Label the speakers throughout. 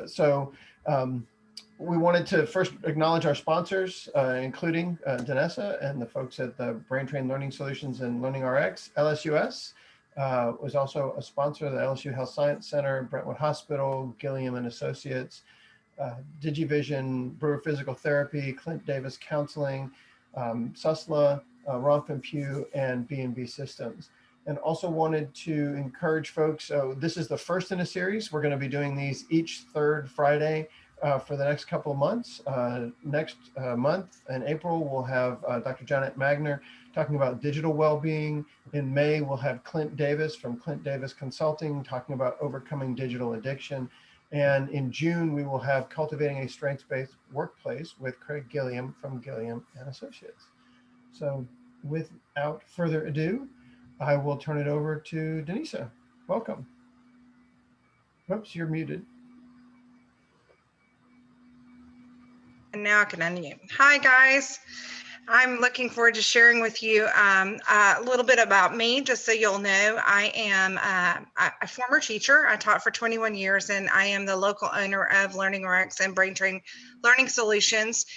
Speaker 1: So we wanted to first acknowledge our sponsors, including Donesa and the folks at the BrainTrain Learning Solutions and LearningRx. LSUS was also a sponsor of the LSU Health Science Center, Brentwood Hospital, Gilliam and Associates, Digivision, Brewer Physical Therapy, Clint Davis Counseling, Susla, Romph and Pugh, and B&B Systems. And also wanted to encourage folks, so this is the first in a series. We're going to be doing these each third Friday for the next couple of months. Next month in April, we'll have Dr. Janet Magner talking about digital well-being. In May, we'll have Clint Davis from Clint Davis Consulting talking about overcoming digital addiction. And in June, we will have Cultivating a Strengths-Based Workplace with Craig Gilliam from Gilliam and Associates. So without further ado, I will turn it over to Donesa. Welcome. Oops, you're muted.
Speaker 2: And now I can unmute. Hi, guys. I'm looking forward to sharing with you a little bit about me, just so you'll know. I am a former teacher. I taught for 21 years, and I am the local owner of LearningRx and BrainTrain Learning Solutions.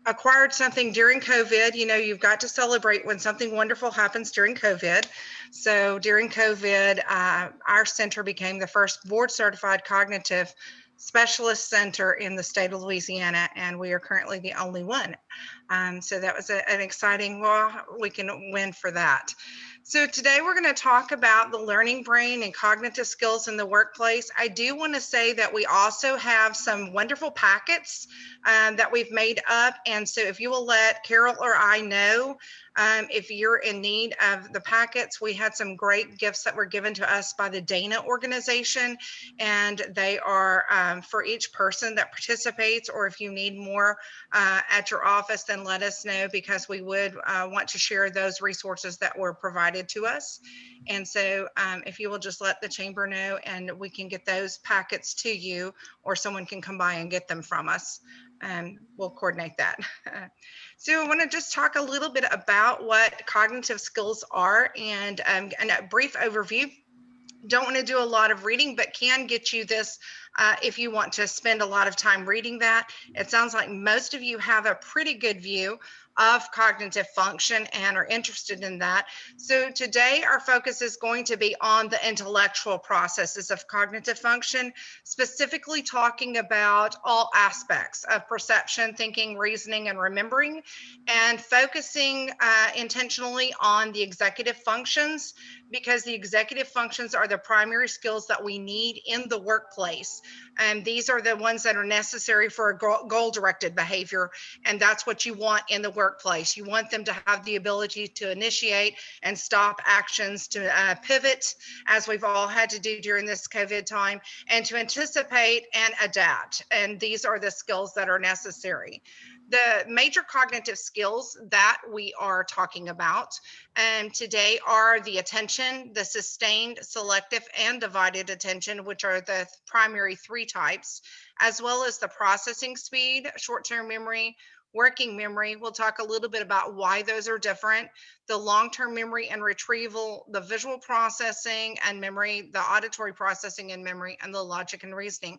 Speaker 2: Acquired something during COVID. You know, you've got to celebrate when something wonderful happens during COVID. So during COVID, our center became the first board-certified cognitive specialist center in the state of Louisiana, and we are currently the only one. So that was an exciting, well, we can win for that. So today we're going to talk about the learning brain and cognitive skills in the workplace. I do want to say that we also have some wonderful packets that we've made up. And so if you will let Carol or I know if you're in need of the packets, we had some great gifts that were given to us by the Dana organization, and they are for each person that participates, or if you need more at your office, then let us know, because we would want to share those resources that were provided to us. And so if you will just let the chamber know, and we can get those packets to you, or someone can come by and get them from us, and we'll coordinate that. So I want to just talk a little bit about what cognitive skills are, and a brief overview. Don't want to do a lot of reading, but can get you this if you want to spend a lot of time reading that. It sounds like most of you have a pretty good view of cognitive function and are interested in that. So today our focus is going to be on the intellectual processes of cognitive function, specifically talking about all aspects of perception, thinking, reasoning, and remembering, and focusing intentionally on the executive functions, because the executive functions are the primary skills that we need in the workplace. And these are the ones that are necessary for a goal-directed behavior. And that's what you want in the workplace. You want them to have the ability to initiate and stop actions, to pivot, as we've all had to do during this COVID time, and to anticipate and adapt. And these are the skills that are necessary. The major cognitive skills that we are talking about today are the attention, the sustained, selective, and divided attention, which are the primary three types, as well as the processing speed, short-term memory, working memory. We'll talk a little bit about why those are different, the long-term memory and retrieval, the visual processing and memory, the auditory processing and memory, and the logic and reasoning.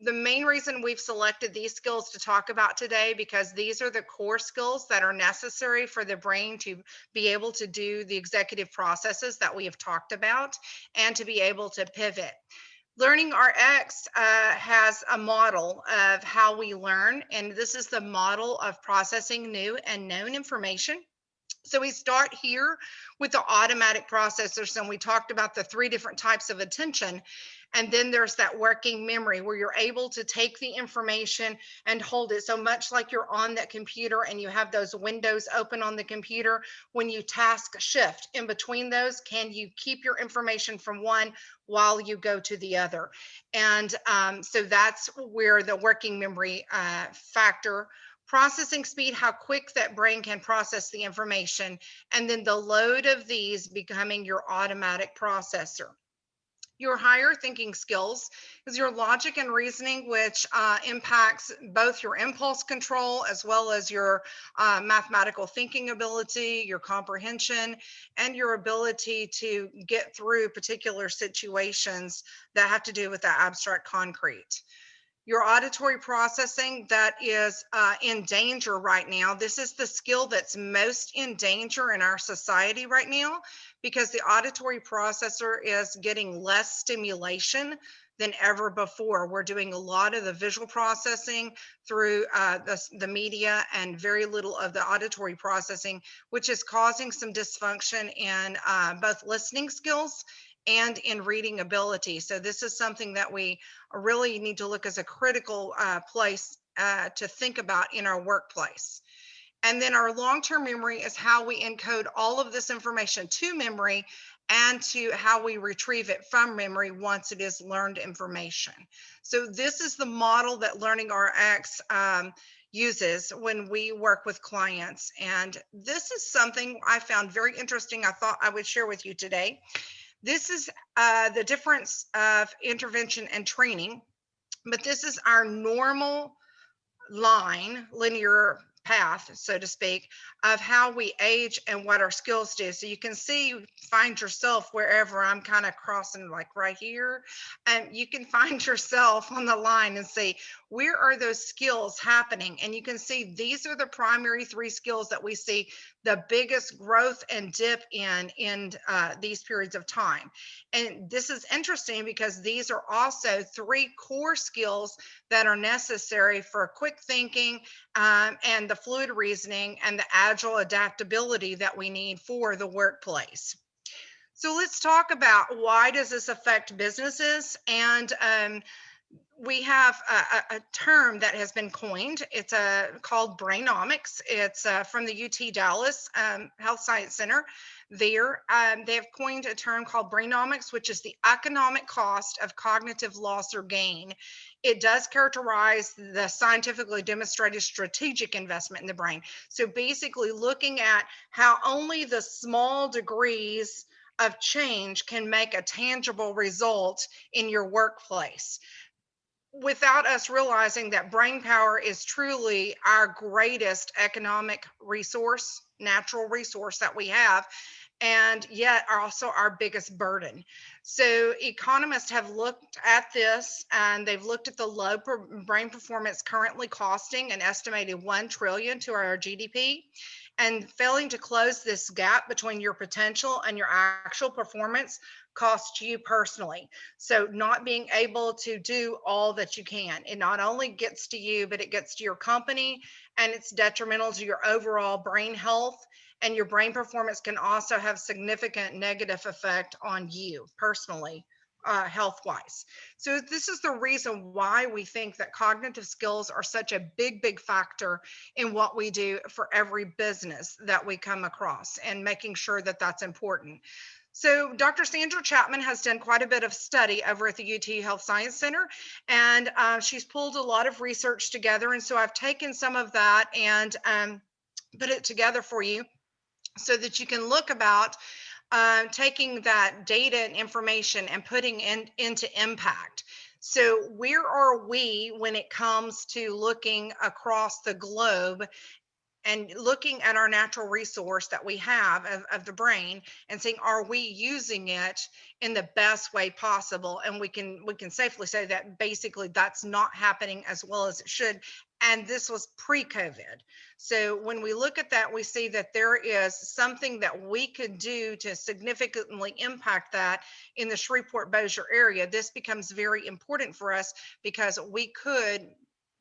Speaker 2: The main reason we've selected these skills to talk about today, because these are the core skills that are necessary for the brain to be able to do the executive processes that we have talked about and to be able to pivot. LearningRx has a model of how we learn, and this is the model of processing new and known information. So we start here with the automatic processors, and we talked about the three different types of attention. And then there's that working memory, where you're able to take the information and hold it. So much like you're on that computer and you have those windows open on the computer, when you task shift in between those, can you keep your information from one while you go to the other? And so that's where the working memory factor. Processing speed, how quick that brain can process the information, and then the load of these becoming your automatic processor. Your higher thinking skills is your logic and reasoning, which impacts both your impulse control as well as your mathematical thinking ability, your comprehension, and your ability to get through particular situations that have to do with the abstract concrete. Your auditory processing, that is in danger right now. This is the skill that's most in danger in our society right now because the auditory processor is getting less stimulation than ever before. We're doing a lot of the visual processing through the media and very little of the auditory processing, which is causing some dysfunction in both listening skills and in reading ability. So this is something that we really need to look as a critical place to think about in our workplace. And then our long-term memory is how we encode all of this information to memory and to how we retrieve it from memory once it is learned information. So this is the model that LearningRx uses when we work with clients. And this is something I found very interesting. I thought I would share with you today. This is the difference of intervention and training, but this is our normal line, linear path, so to speak, of how we age and what our skills do. So you can see, find yourself wherever I'm kind of crossing, like right here, and you can find yourself on the line and see where are those skills happening. And you can see these are the primary three skills that we see the biggest growth and dip in these periods of time. And this is interesting because these are also three core skills that are necessary for quick thinking and the fluid reasoning and the agile adaptability that we need for the workplace. So let's talk about why does this affect businesses? And we have a term that has been coined. It's called Brainomics. It's from the UT Dallas Health Science Center. There, they have coined a term called Brainomics, which is the economic cost of cognitive loss or gain. It does characterize the scientifically demonstrated strategic investment in the brain. So basically looking at how only the small degrees of change can make a tangible result in your workplace, without us realizing that brain power is truly our greatest economic resource, natural resource that we have, and yet are also our biggest burden. So economists have looked at this and they've looked at the low brain performance currently costing an estimated 1 trillion to our GDP, and failing to close this gap between your potential and your actual performance costs you personally. So not being able to do all that you can, it not only gets to you, but it gets to your company, and it's detrimental to your overall brain health, and your brain performance can also have significant negative effect on you personally, health-wise. So this is the reason why we think that cognitive skills are such a big factor in what we do for every business that we come across, and making sure that that's important. So Dr. Sandra Chapman has done quite a bit of study over at the UT Health Science Center, and she's pulled a lot of research together. And so I've taken some of that and put it together for you so that you can look about taking that data and information and putting into impact. So where are we when it comes to looking across the globe and looking at our natural resource that we have of the brain and saying, are we using it in the best way possible? And we can safely say that basically that's not happening as well as it should. And this was pre-COVID. So when we look at that, we see that there is something that we could do to significantly impact that in the Shreveport-Bossier area. This becomes very important for us because we could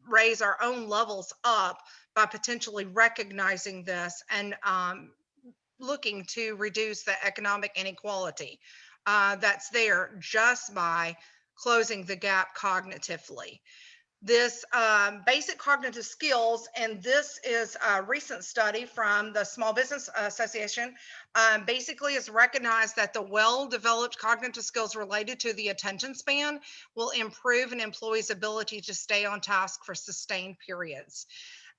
Speaker 2: raise our own levels up by potentially recognizing this and looking to reduce the economic inequality that's there just by closing the gap cognitively. This basic cognitive skills, and this is a recent study from the Small Business Association, basically has recognized that the well-developed cognitive skills related to the attention span will improve an employee's ability to stay on task for sustained periods.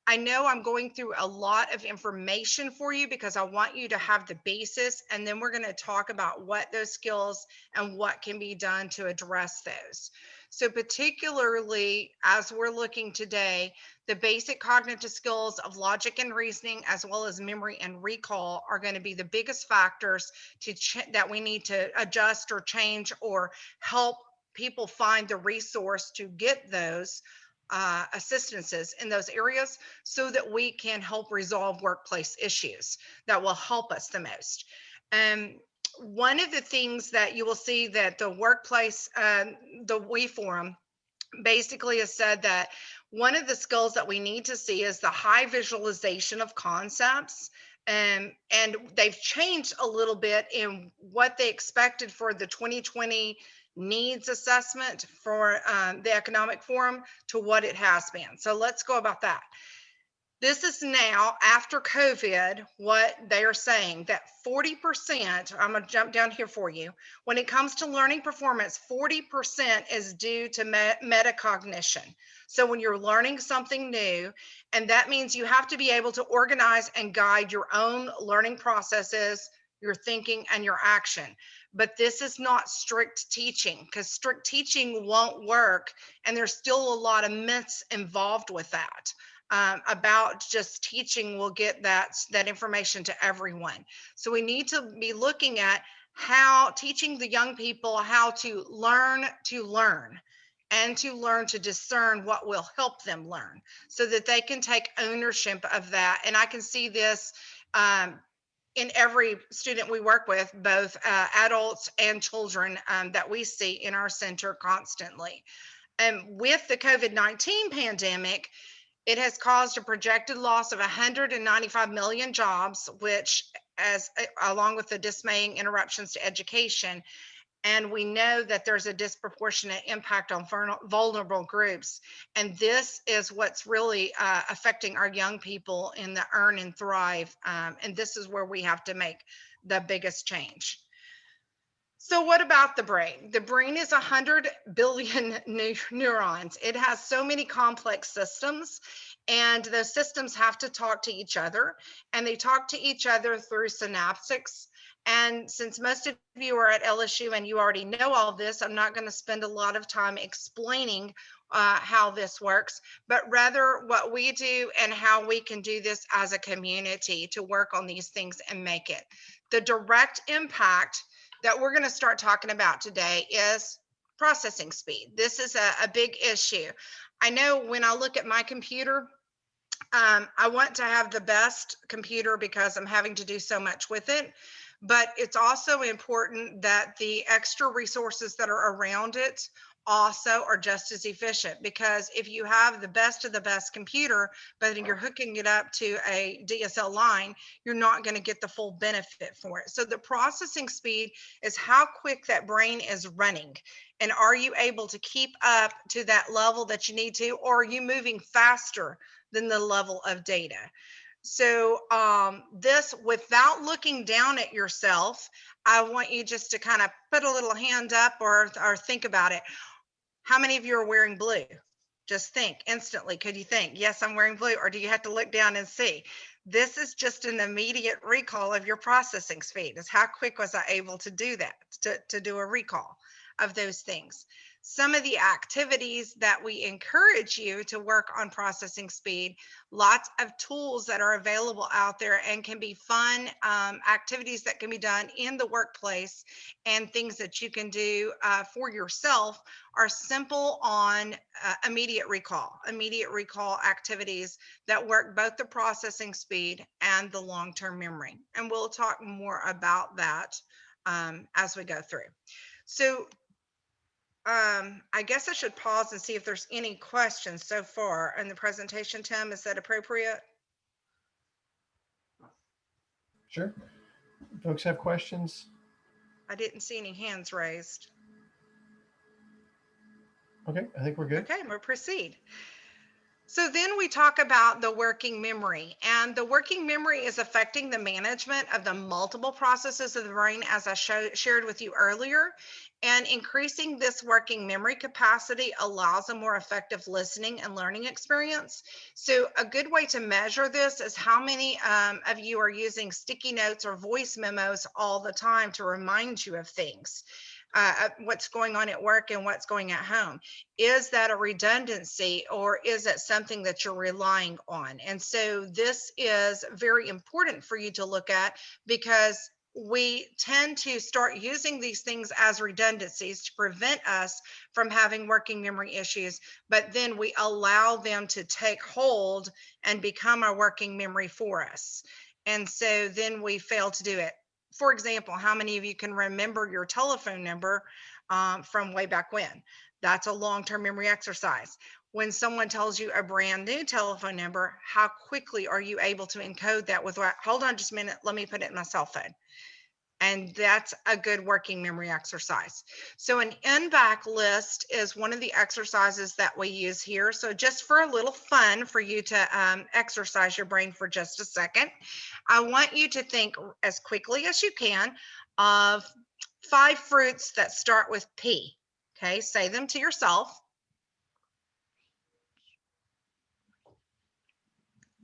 Speaker 2: I know I'm going through a lot of information for you because I want you to have the basis, and then we're going to talk about what those skills and what can be done to address those. So particularly as we're looking today, the basic cognitive skills of logic and reasoning, as well as memory and recall, are going to be the biggest factors that we need to adjust or change or help people find the resource to get those assistances in those areas so that we can help resolve workplace issues that will help us the most. And one of the things that you will see that the workplace, the We Forum basically has said that one of the skills that we need to see is the high visualization of concepts. And they've changed a little bit in what they expected for the 2020 needs assessment for the Economic Forum to what it has been. So let's go about that. This is now after COVID, what they are saying that 40%, I'm going to jump down here for you. When it comes to learning performance, 40% is due to metacognition. So when you're learning something new, and that means you have to be able to organize and guide your own learning processes, your thinking, and your action. But this is not strict teaching, because strict teaching won't work. And there's still a lot of myths involved with that. About just teaching will get that information to everyone. So we need to be looking at how teaching the young people how to learn and to learn to discern what will help them learn so that they can take ownership of that. And I can see this in every student we work with, both adults and children that we see in our center constantly. And with the COVID-19 pandemic, it has caused a projected loss of 195 million jobs, which, along with the dismaying interruptions to education, and we know that there's a disproportionate impact on vulnerable groups. And this is what's really affecting our young people in the earn and thrive. And this is where we have to make the biggest change. So what about the brain? The brain is 100 billion neurons. It has so many complex systems, and the systems have to talk to each other, and they talk to each other through synaptics. And since most of you are at LSU and you already know all this, I'm not going to spend a lot of time explaining how this works, but rather what we do and how we can do this as a community to work on these things and make it. The direct impact that we're going to start talking about today is processing speed. This is a big issue. I know when I look at my computer, I want to have the best computer because I'm having to do so much with it. But it's also important that the extra resources that are around it also are just as efficient, because if you have the best of the best computer, but then you're hooking it up to a DSL line, you're not going to get the full benefit for it. So the processing speed is how quick that brain is running. And are you able to keep up to that level that you need to, or are you moving faster than the level of data? So this, without looking down at yourself, I want you just to kind of put a little hand up or think about it. How many of you are wearing blue? Just think instantly. Could you think, yes, I'm wearing blue? Or do you have to look down and see? This is just an immediate recall of your processing speed. Is how quick was I able to do that, to do a recall of those things. Some of the activities that we encourage you to work on processing speed, lots of tools that are available out there and can be fun activities that can be done in the workplace, and things that you can do for yourself are simple on immediate recall activities that work both the processing speed and the long-term memory. And we'll talk more about that as we go through. So I guess I should pause and see if there's any questions so far in the presentation. Tim, is that appropriate?
Speaker 1: Sure. Folks have questions?
Speaker 2: I didn't see any hands raised.
Speaker 1: Okay, I think we're good.
Speaker 2: Okay, we'll proceed. So then we talk about the working memory, and the working memory is affecting the management of the multiple processes of the brain, as I shared with you earlier. And increasing this working memory capacity allows a more effective listening and learning experience. So a good way to measure this is how many of you are using sticky notes or voice memos all the time to remind you of things. What's going on at work and what's going at home. Is that a redundancy, or is it something that you're relying on? And so this is very important for you to look at, because we tend to start using these things as redundancies to prevent us from having working memory issues, but then we allow them to take hold and become our working memory for us. And so then we fail to do it. For example, how many of you can remember your telephone number from way back when? That's a long-term memory exercise. When someone tells you a brand new telephone number, how quickly are you able to encode that with what? Hold on just a minute, let me put it in my cell phone. And that's a good working memory exercise. So an in-back list is one of the exercises that we use here. So just for a little fun for you to exercise your brain for just a second, I want you to think as quickly as you can of 5 fruits that start with P. Okay, say them to yourself.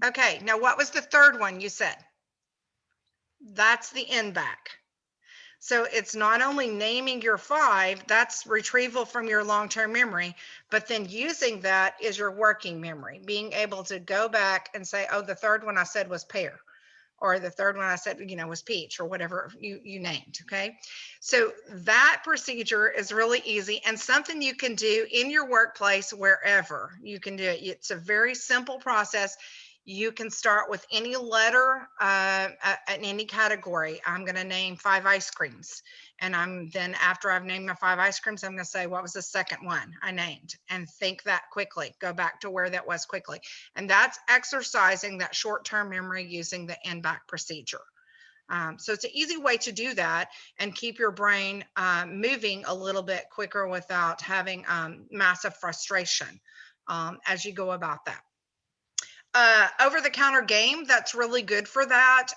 Speaker 2: Okay, now what was the third one you said? That's the in-back. So it's not only naming your 5, that's retrieval from your long-term memory, but then using that is your working memory, being able to go back and say, oh, the third one I said was pear, or the third one I said, was peach, or whatever you named, okay? So that procedure is really easy and something you can do in your workplace wherever you can do it. It's a very simple process. You can start with any letter in any category. I'm going to name 5 ice creams. And after I've named my 5 ice creams, I'm going to say, what was the second one I named? And think that quickly. Go back to where that was quickly. And that's exercising that short-term memory using the in-back procedure. So it's an easy way to do that and keep your brain moving a little bit quicker without having massive frustration as you go about that. Over-the-counter game that's really good for that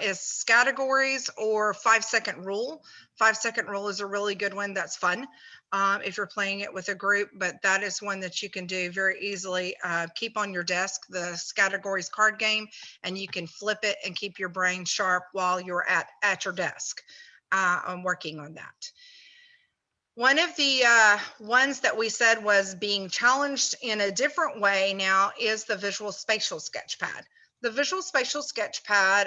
Speaker 2: is categories or 5-second rule. 5-second rule is a really good one that's fun if you're playing it with a group, but that is one that you can do very easily. Keep on your desk the categories card game, and you can flip it and keep your brain sharp while you're at your desk working on that. One of the ones that we said was being challenged in a different way now is the visual spatial sketchpad. The visual spatial sketchpad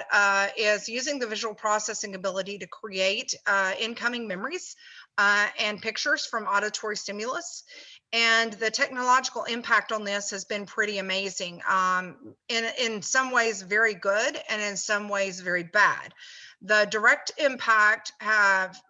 Speaker 2: is using the visual processing ability to create incoming memories and pictures from auditory stimulus. And the technological impact on this has been pretty amazing. In some ways very good, and in some ways very bad. The direct impact has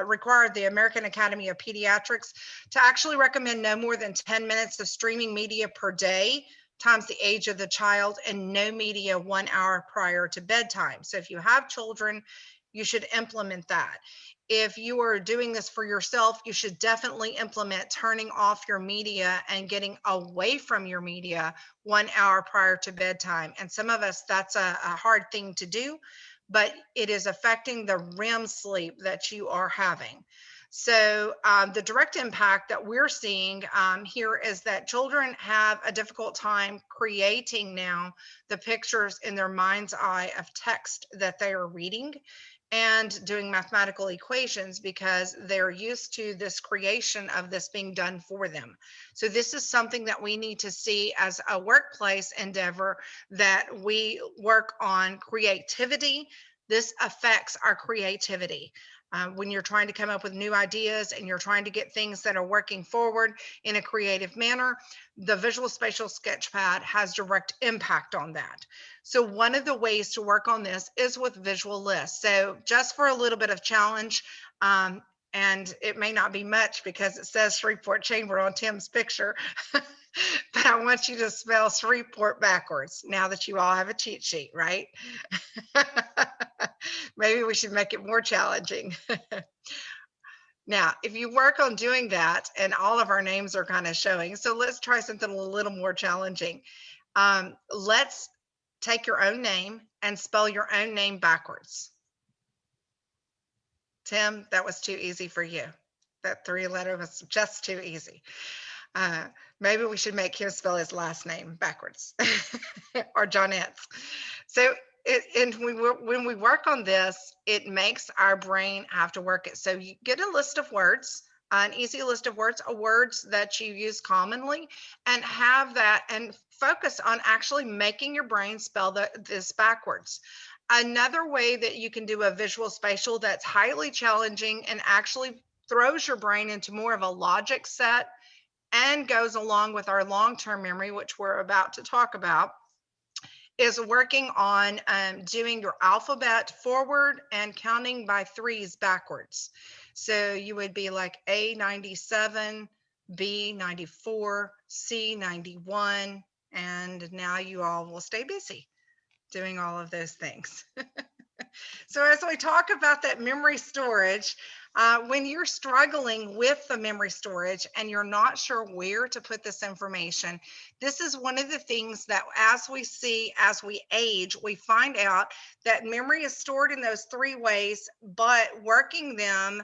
Speaker 2: required the American Academy of Pediatrics to actually recommend no more than 10 minutes of streaming media per day times the age of the child, and no media 1 hour prior to bedtime. So if you have children, you should implement that. If you are doing this for yourself, you should definitely implement turning off your media and getting away from your media 1 hour prior to bedtime. And some of us, that's a hard thing to do, but it is affecting the REM sleep that you are having. So the direct impact that we're seeing here is that children have a difficult time creating now the pictures in their mind's eye of text that they are reading and doing mathematical equations, because they're used to this creation of this being done for them. So this is something that we need to see as a workplace endeavor, that we work on creativity. This affects our creativity. When you're trying to come up with new ideas and you're trying to get things that are working forward in a creative manner, the visual spatial sketchpad has direct impact on that. So one of the ways to work on this is with visual lists. So just for a little bit of challenge, and it may not be much because it says Shreveport Chamber on Tim's picture, but I want you to spell Shreveport backwards now that you all have a cheat sheet, right? Maybe we should make it more challenging. Now, if you work on doing that, and all of our names are kind of showing, so let's try something a little more challenging. Let's take your own name and spell your own name backwards. Tim, that was too easy for you. That 3-letter was just too easy. Maybe we should make him spell his last name backwards, or Johnette's. So when we work on this, it makes our brain have to work it. So you get a list of words, an easy list of words that you use commonly, and have that and focus on actually making your brain spell this backwards. Another way that you can do a visual spatial that's highly challenging and actually throws your brain into more of a logic set and goes along with our long-term memory, which we're about to talk about, is working on doing your alphabet forward and counting by threes backwards. So you would be like A 97, B 94, C 91, and now you all will stay busy doing all of those things. So as we talk about that memory storage, when you're struggling with the memory storage and you're not sure where to put this information, this is one of the things that as we age, we find out that memory is stored in those 3 ways, but working them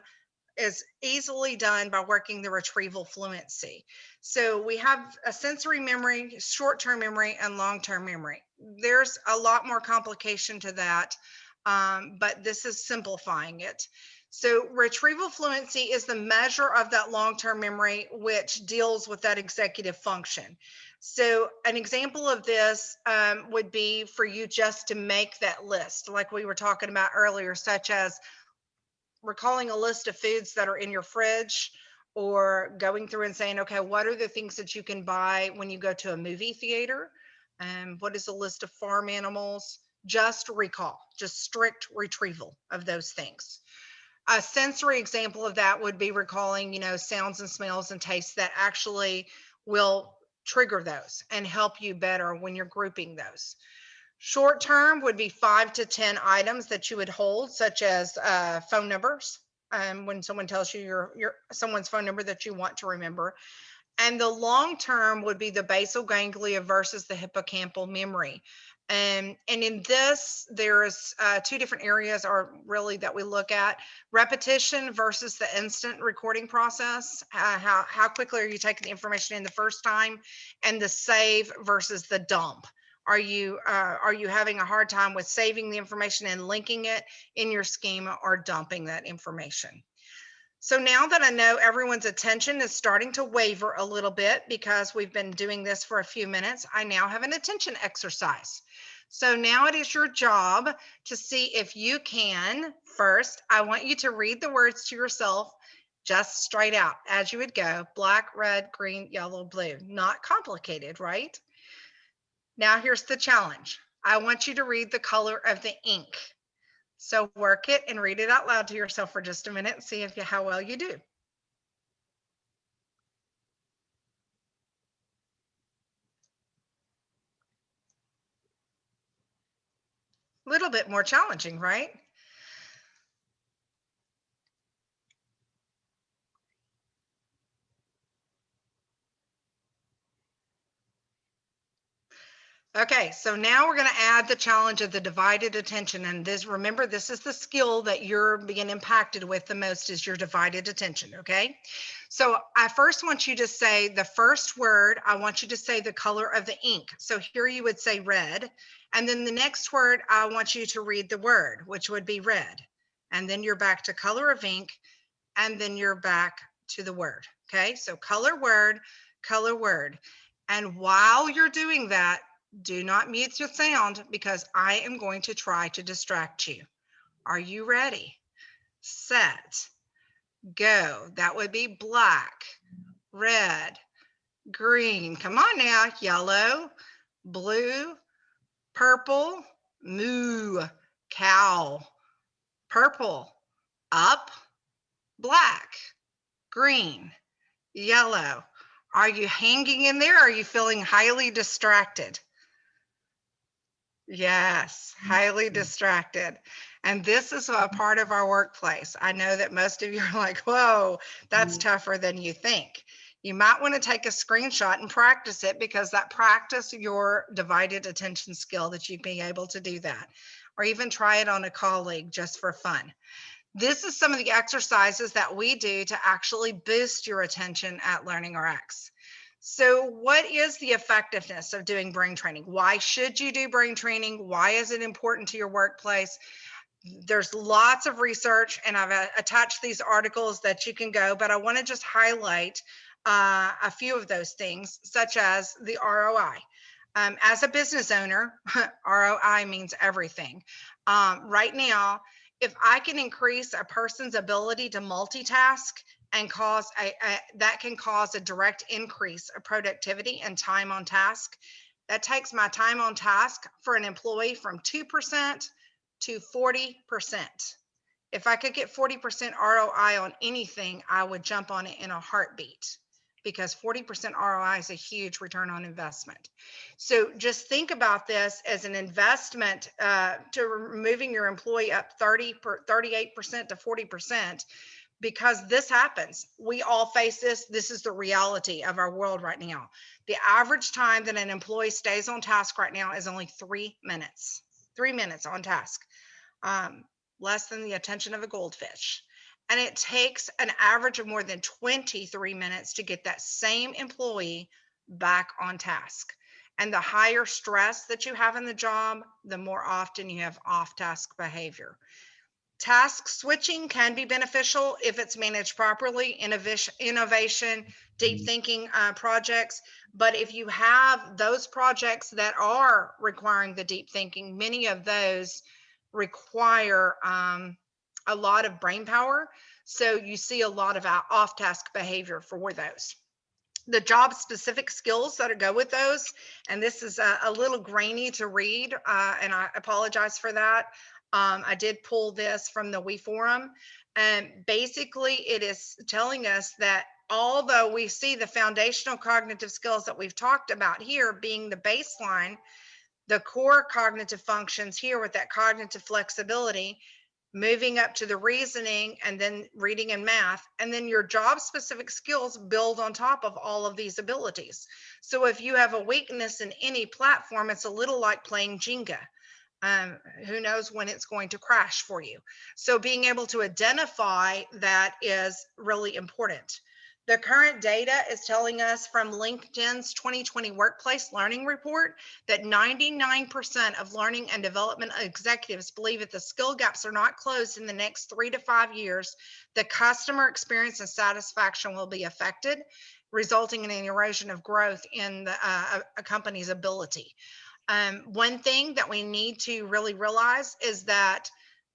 Speaker 2: is easily done by working the retrieval fluency. So we have a sensory memory, short-term memory, and long-term memory. There's a lot more complication to that, but this is simplifying it. So retrieval fluency is the measure of that long-term memory, which deals with that executive function. So an example of this would be for you just to make that list, like we were talking about earlier, such as recalling a list of foods that are in your fridge, or going through and saying, okay, what are the things that you can buy when you go to a movie theater? What is a list of farm animals? Just recall, just strict retrieval of those things. A sensory example of that would be recalling, sounds and smells and tastes that actually will trigger those and help you better when you're grouping those. Short term would be 5 to 10 items that you would hold, such as phone numbers. When someone tells you your someone's phone number that you want to remember. And the long term would be the basal ganglia versus the hippocampal memory. And in this, there's 2 different areas are really that we look at: repetition versus the instant recording process. How quickly are you taking the information in the first time, and the save versus the dump. Are you having a hard time with saving the information and linking it in your schema, or dumping that information? So now that I know everyone's attention is starting to waver a little bit because we've been doing this for a few minutes, I now have an attention exercise. So now it is your job to see if you can. First, I want you to read the words to yourself just straight out as you would go: black, red, green, yellow, blue. Not complicated, right? Now here's the challenge. I want you to read the color of the ink. So work it and read it out loud to yourself for just a minute and see how well you do. A little bit more challenging, right? Okay, so now we're going to add the challenge of the divided attention. And remember, this is the skill that you're being impacted with the most, is your divided attention, okay? So I first want you to say the first word. I want you to say the color of the ink. So here you would say red. And then the next word, I want you to read the word, which would be red. And then you're back to color of ink, and then you're back to the word, okay? So color word, color word. And while you're doing that, do not mute your sound, because I am going to try to distract you. Are you ready? Set, go. That would be black, red, green. Come on now. Yellow, blue, purple, moo, cow, purple, up, black, green, yellow. Are you hanging in there? Or are you feeling highly distracted? Yes, highly distracted. And this is a part of our workplace. I know that most of you are like, whoa, that's tougher than you think. You might want to take a screenshot and practice it, because that practice your divided attention skill that you'd be able to do that, or even try it on a colleague just for fun. This is some of the exercises that we do to actually boost your attention at LearningRx. So what is the effectiveness of doing brain training? Why should you do brain training? Why is it important to your workplace? There's lots of research, and I've attached these articles that you can go, but I want to just highlight a few of those things, such as the ROI. As a business owner, ROI means everything. Right now, if I can increase a person's ability to multitask and that can cause a direct increase of productivity and time on task. That takes my time on task for an employee from 2% to 40%. If I could get 40% ROI on anything, I would jump on it in a heartbeat, because 40% ROI is a huge return on investment. So just think about this as an investment to moving your employee up 38% to 40%, because this happens. We all face this. This is the reality of our world right now. The average time that an employee stays on task right now is only 3 minutes. 3 minutes on task. Less than the attention of a goldfish. And it takes an average of more than 23 minutes to get that same employee back on task. And the higher stress that you have in the job, the more often you have off-task behavior. Task switching can be beneficial if it's managed properly, innovation, deep thinking projects. But if you have those projects that are requiring the deep thinking, many of those require a lot of brain power. So you see a lot of off-task behavior for those. The job specific skills that go with those, and this is a little grainy to read, and I apologize for that. I did pull this from the We Forum, and basically it is telling us that although we see the foundational cognitive skills that we've talked about here being the baseline, the core cognitive functions here with that cognitive flexibility, moving up to the reasoning, and then reading and math, and then your job specific skills build on top of all of these abilities. So if you have a weakness in any platform, it's a little like playing Jenga. Who knows when it's going to crash for you. So being able to identify that is really important. The current data is telling us from LinkedIn's 2020 Workplace Learning Report that 99% of learning and development executives believe if the skill gaps are not closed in the next 3 to 5 years, the customer experience and satisfaction will be affected, resulting in an erosion of growth in a company's ability. One thing that we need to really realize is that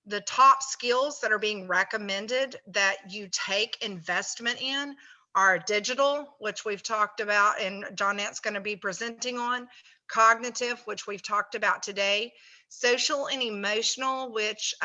Speaker 2: the top skills that are being recommended that you take investment in are digital, which we've talked about, and Johnette's going to be presenting on, cognitive, which we've talked about today, social and emotional, which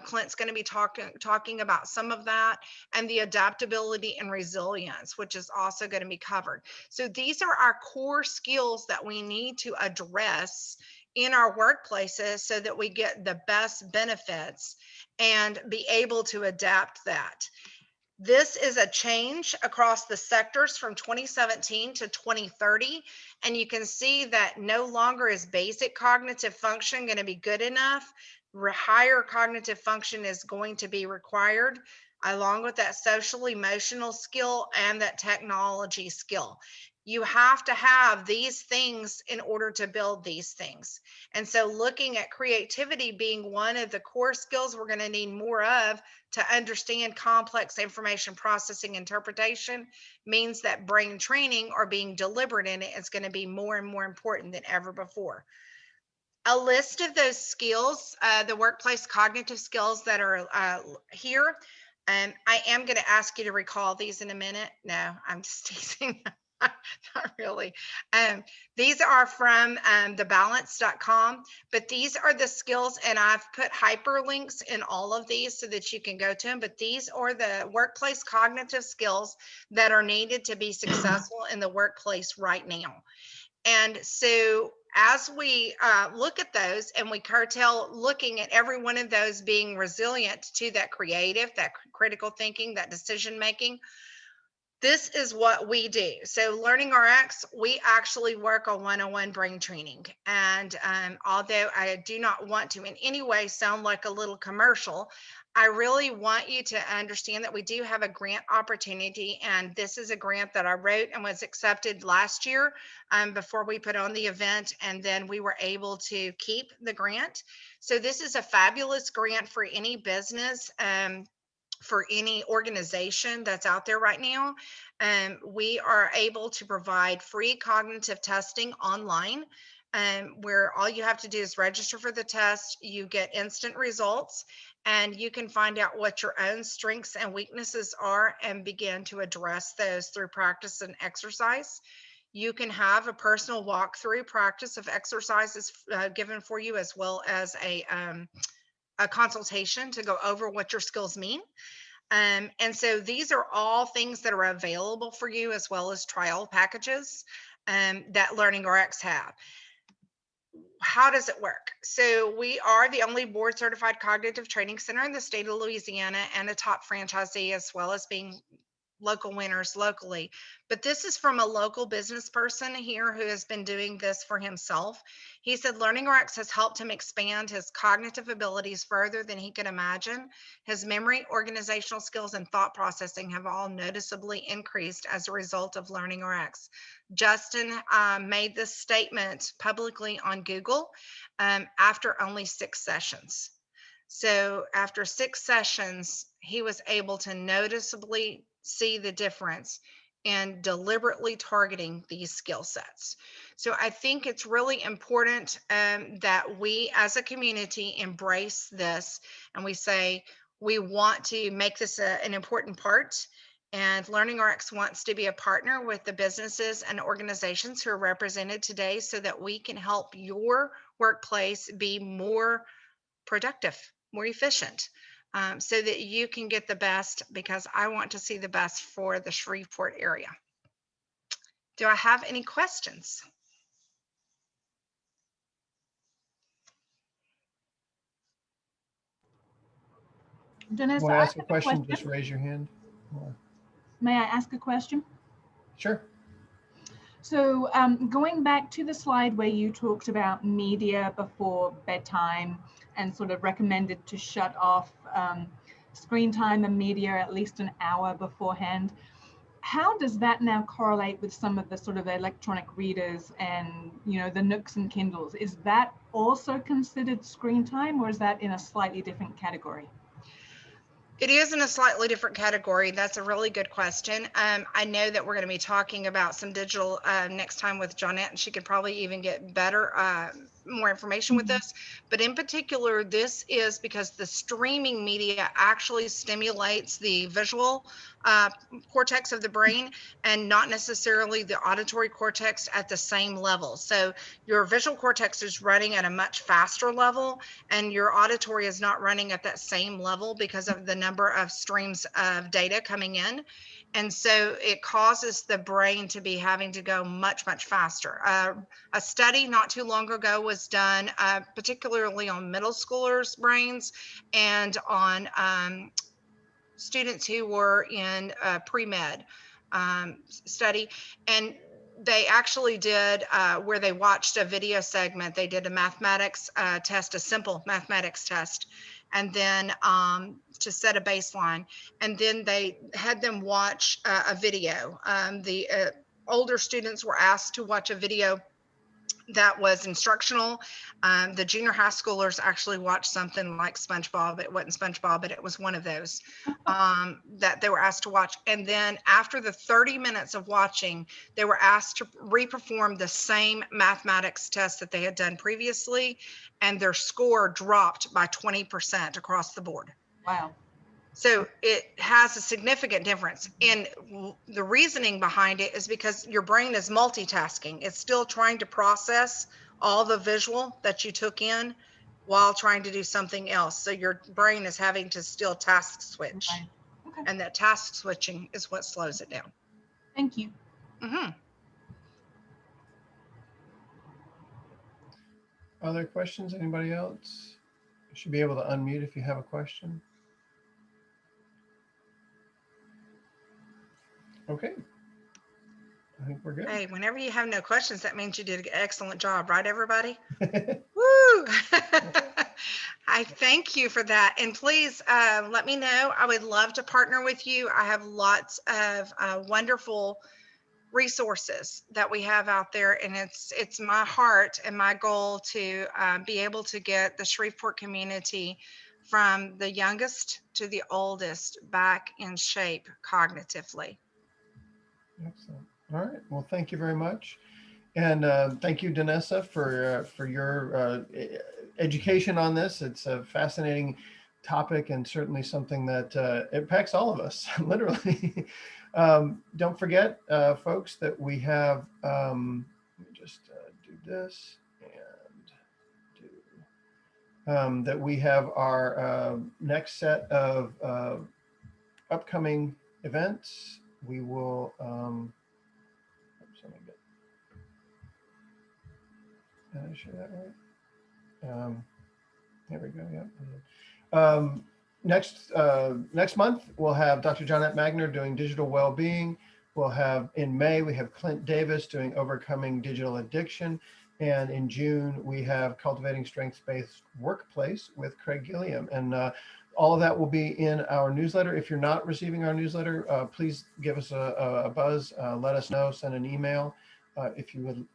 Speaker 2: Clint's going to be talking about some of that, and the adaptability and resilience, which is also going to be covered. So these are our core skills that we need to address in our workplaces so that we get the best benefits and be able to adapt that. This is a change across the sectors from 2017 to 2030. And you can see that no longer is basic cognitive function going to be good enough. Higher cognitive function is going to be required, along with that social emotional skill and that technology skill. You have to have these things in order to build these things. And so looking at creativity being one of the core skills we're going to need more of to understand complex information processing interpretation means that brain training or being deliberate in it is going to be more and more important than ever before. A list of those skills, the workplace cognitive skills that are here. And I am going to ask you to recall these in a minute. No, I'm just teasing. Not really. These are from thebalance.com, but these are the skills, and I've put hyperlinks in all of these so that you can go to them, but these are the workplace cognitive skills that are needed to be successful in the workplace right now. And so as we look at those and we curtail looking at every one of those being resilient to that creative, that critical thinking, that decision making, this is what we do. So LearningRx, we actually work on one-on-one brain training. And although I do not want to in any way sound like a little commercial, I really want you to understand that we do have a grant opportunity. And this is a grant that I wrote and was accepted last year before we put on the event. And then we were able to keep the grant. So this is a fabulous grant for any business. For any organization that's out there right now. We are able to provide free cognitive testing online, where all you have to do is register for the test. You get instant results, and you can find out what your own strengths and weaknesses are and begin to address those through practice and exercise. You can have a personal walkthrough practice of exercises given for you, as well as a consultation to go over what your skills mean. And so these are all things that are available for you, as well as trial packages that LearningRx have. How does it work? So we are the only board certified cognitive training center in the state of Louisiana and a top franchisee, as well as being local winners locally. But this is from a local business person here who has been doing this for himself. He said LearningRx has helped him expand his cognitive abilities further than he could imagine. His memory, organizational skills, and thought processing have all noticeably increased as a result of LearningRx. Justin made this statement publicly on Google after only 6 sessions. So after 6 sessions, he was able to noticeably see the difference in deliberately targeting these skill sets. So I think it's really important that we as a community embrace this, and we say we want to make this an important part. And LearningRx wants to be a partner with the businesses and organizations who are represented today, so that we can help your workplace be more productive, more efficient, so that you can get the best, because I want to see the best for the Shreveport area. Do I have any questions?
Speaker 3: Donesa,
Speaker 1: Want to
Speaker 3: I
Speaker 1: ask a
Speaker 3: have
Speaker 1: question? Just raise your hand.
Speaker 3: May I ask a question?
Speaker 1: Sure.
Speaker 3: So going back to the slide where you talked about media before bedtime and sort of recommended to shut off screen time and media at least an hour beforehand, how does that now correlate with some of the sort of electronic readers and, you know, the Nooks and Kindles? Is that also considered screen time, or is that in a slightly different category?
Speaker 2: It is in a slightly different category. That's a really good question. I know that we're going to be talking about some digital next time with Johnette, and she could probably even get better, more information with this. But in particular, this is because the streaming media actually stimulates the visual cortex of the brain, and not necessarily the auditory cortex at the same level. So your visual cortex is running at a much faster level, and your auditory is not running at that same level because of the number of streams of data coming in. And so it causes the brain to be having to go much, much faster. A study not too long ago was done, particularly on middle schoolers' brains and on students who were in pre-med study. And they actually did where they watched a video segment. They did a mathematics test, a simple mathematics test, and then to set a baseline. And then they had them watch a video. The older students were asked to watch a video that was instructional. The junior high schoolers actually watched something like SpongeBob. It wasn't SpongeBob, but it was one of those that they were asked to watch. And then after the 30 minutes of watching, they were asked to reperform the same mathematics test that they had done previously, and their score dropped by 20% across the board.
Speaker 3: Wow.
Speaker 2: So it has a significant difference. And the reasoning behind it is because your brain is multitasking. It's still trying to process all the visual that you took in while trying to do something else. So your brain is having to still task switch.
Speaker 3: Right. Okay.
Speaker 2: And that task switching is what slows it down.
Speaker 3: Thank you.
Speaker 2: Mm-hmm.
Speaker 1: Other questions? Anybody else? You should be able to unmute if you have a question. Okay. I think we're good.
Speaker 2: Hey, whenever you have no questions, that means you did an excellent job, right, everybody? Woo! I thank you for that. And please let me know. I would love to partner with you. I have lots of wonderful resources that we have out there, and it's my heart and my goal to be able to get the Shreveport community from the youngest to the oldest back in shape cognitively.
Speaker 1: Excellent. All right. Well, thank you very much. And thank you, Donesa, for your education on this. It's a fascinating topic and certainly something that impacts all of us, literally. Don't forget, folks, that we have, let me just do this and do, that we have our next set of upcoming events. We will, oops, let me get, did I share that right? There we go. Yeah. Next month we'll have Dr. Jonette Magner doing digital well-being. We'll have in May we have Clint Davis doing overcoming digital addiction, and in June we have cultivating strengths-based workplace with Craig Gilliam. And all of that will be in our newsletter. If you're not receiving our newsletter, please give us a buzz. Let us know. Send an email. If you would,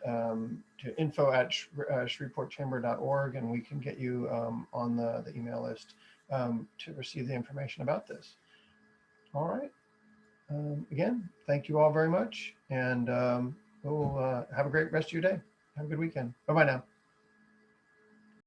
Speaker 1: to info@shreveportchamber.org, and we can get you on the email list to receive the information about this. All right. Again, thank you all very much, and we'll have a great rest of your day. Have a good weekend. Bye-bye now.